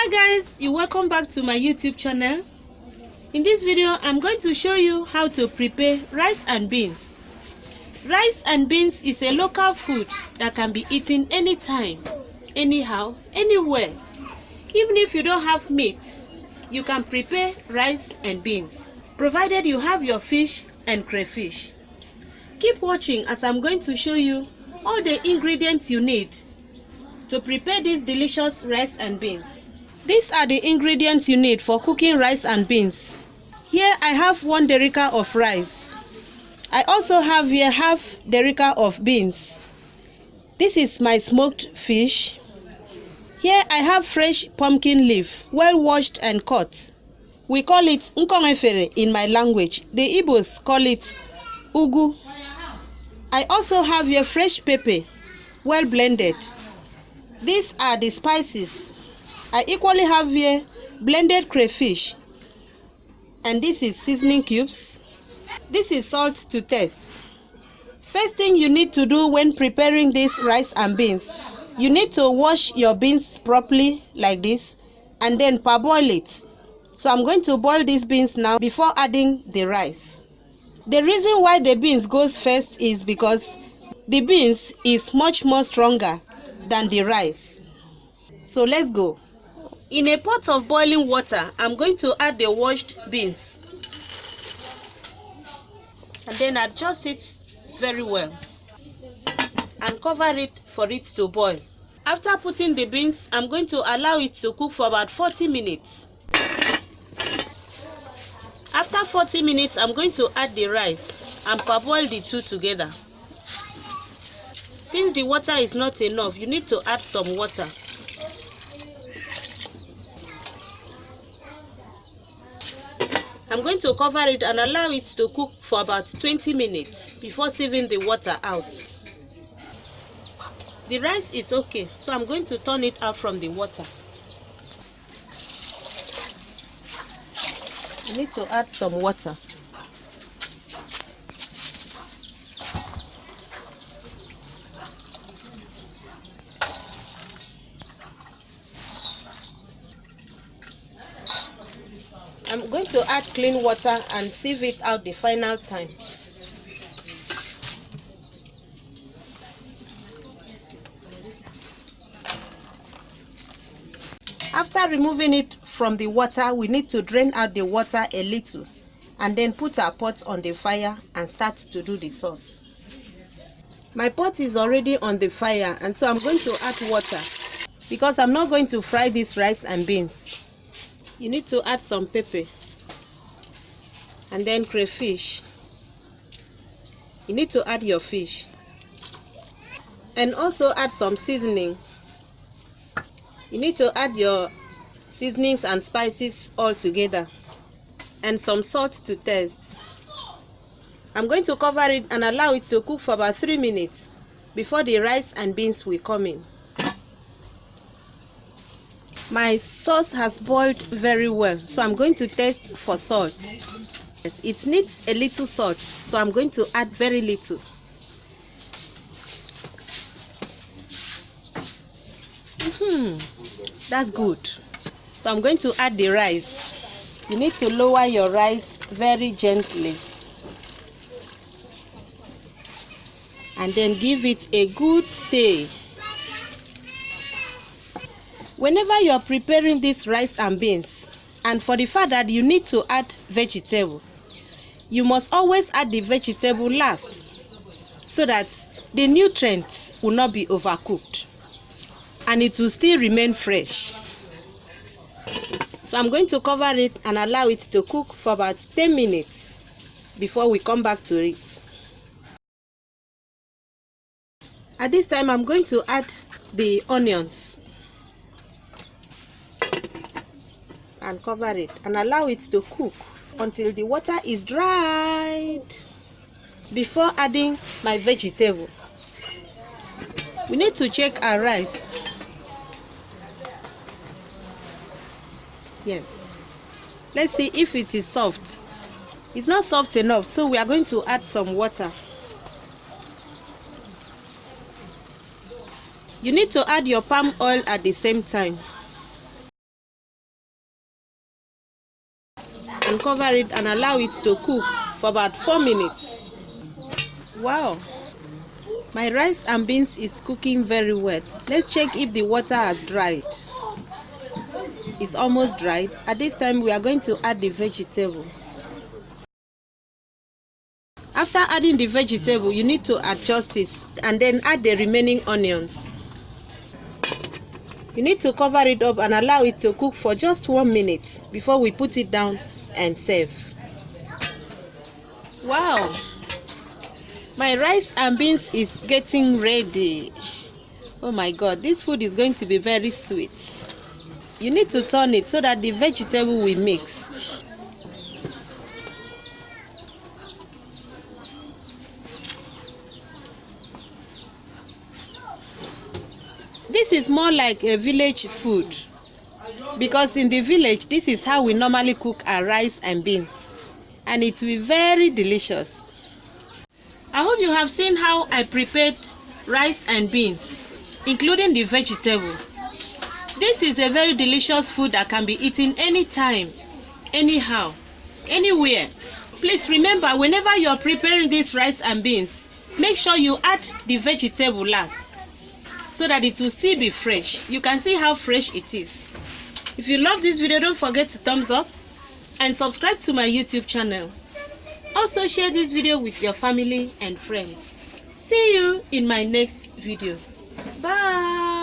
Hi guys, you're welcome back to my YouTube channel. In this video, I'm going to show you how to prepare rice and beans. Rice and beans is a local food that can be eaten anytime, anyhow, anywhere. Even if you don't have meat, you can prepare rice and beans, provided you have your fish and crayfish. Keep watching as I'm going to show you all the ingredients you need to prepare this delicious rice and beans. These are the ingredients you need for cooking rice and beans. Here I have 1 derica of rice. I also have here half derica of beans. This is my smoked fish. Here I have fresh pumpkin leaf, well washed and cut. We call it nkongefere in my language. The Igbos call it ugu. I also have here fresh pepper, well blended. These are the spices. I equally have here blended crayfish, and this is seasoning cubes. This is salt to taste. First thing you need to do when preparing this rice and beans, you need to wash your beans properly like this and then parboil it. So I'm going to boil these beans now before adding the rice. The reason why the beans goes first is because the beans is much more stronger than the rice. So let's go. In a pot of boiling water, I'm going to add the washed beans and then adjust it very well and cover it for it to boil. After putting the beans, I'm going to allow it to cook for about 40 minutes. After 40 minutes, I'm going to add the rice and parboil the two together. Since the water is not enough, you need to add some water. I'm going to cover it and allow it to cook for about 20 minutes before sieving the water out. The rice is okay, so I'm going to turn it out from the water. I need to add some water. I'm going to add clean water and sieve it out the final time. After removing it from the water, we need to drain out the water a little and then put our pot on the fire and start to do the sauce. My pot is already on the fire, and so I'm going to add water because I'm not going to fry this rice and beans. You need to add some pepper and then crayfish. You need to add your fish and also add some seasoning. You need to add your seasonings and spices all together and some salt to taste. I'm going to cover it and allow it to cook for about 3 minutes before the rice and beans will come in. My sauce has boiled very well, so I'm going to taste for salt. Yes, it needs a little salt, so I'm going to add very little. That's good. So I'm going to add the rice. You need to lower your rice very gently and then give it a good stir. Whenever you are preparing this rice and beans, and for the fact that you need to add vegetable, you must always add the vegetable last so that the nutrients will not be overcooked and it will still remain fresh. So I'm going to cover it and allow it to cook for about 10 minutes before we come back to it. At this time, I'm going to add the onions and cover it and allow it to cook until the water is dried before adding my vegetable. We need to check our rice. Yes, let's see if it is soft. It's not soft enough, so we are going to add some water. You need to add your palm oil at the same time. and cover it and allow it to cook for about 4 minutes. Wow, my rice and beans is cooking very well. Let's check if the water has dried. It's almost dried. At this time, we are going to add the vegetable. After adding the vegetable, you need to adjust this and then add the remaining onions. You need to cover it up and allow it to cook for just 1 minute before we put it down and serve. Wow, my rice and beans is getting ready. Oh my God, this food is going to be very sweet. You need to turn it so that the vegetable will mix. This is more like a village food, because in the village this is how we normally cook our rice and beans, and it will be very delicious. I hope you have seen how I prepared rice and beans, including the vegetable. This is a very delicious food that can be eaten anytime, anyhow, anywhere. Please remember, whenever you are preparing this rice and beans, make sure you add the vegetable last, so that it will still be fresh. You can see how fresh it is. If you love this video, don't forget to thumbs up and subscribe to my YouTube channel. Also share this video with your family and friends. See you in my next video. Bye.